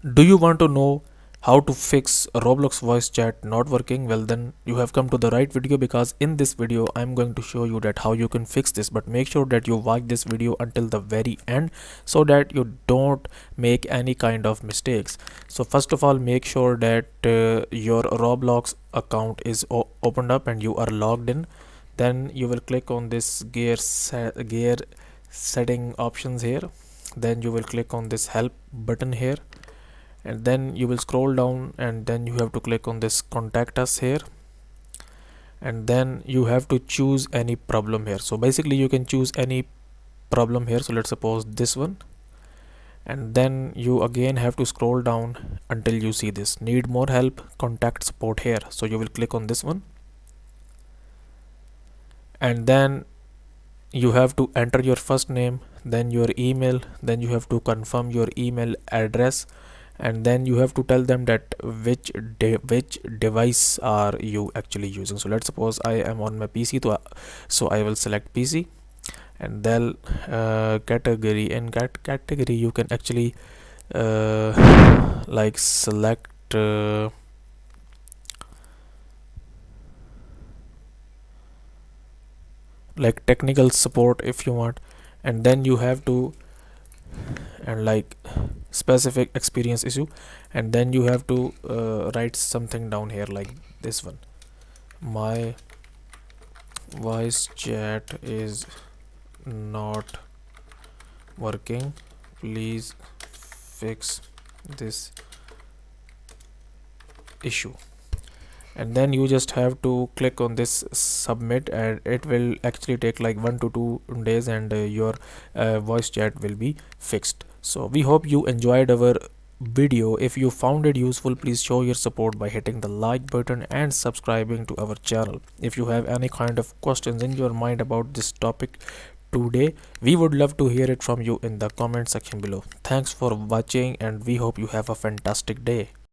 Do you want to know how to fix Roblox voice chat not working? Well, then you have come to the right video, because in this video I'm going to show you that how you can fix this. But make sure that you watch this video until the very end so that you don't make any kind of mistakes. So first of all, make sure that your Roblox account is opened up and you are logged in. Then you will click on this gear setting options here. Then you will click on this help button here, and then you will scroll down, and then you have to click on this contact us here, and then you have to choose any problem here. So basically you can choose any problem here. So let's suppose this one, and then you again have to scroll down until you see this need more help, contact support here. So you will click on this one, and then you have to enter your first name, then your email, then you have to confirm your email address, and then you have to tell them that which device are you actually using. So let's suppose I am on my PC, so I will select PC, and then category. In category you can actually like select like technical support if you want, and then you have to and like specific experience issue, and then you have to write something down here like this one: my voice chat is not working, please fix this issue. And then you just have to click on this submit, and it will actually take like 1 to 2 days, and your voice chat will be fixed. So we hope you enjoyed our video. If you found it useful, please show your support by hitting the like button and subscribing to our channel. If you have any kind of questions in your mind about this topic today, we would love to hear it from you in the comment section below. Thanks for watching, and we hope you have a fantastic day.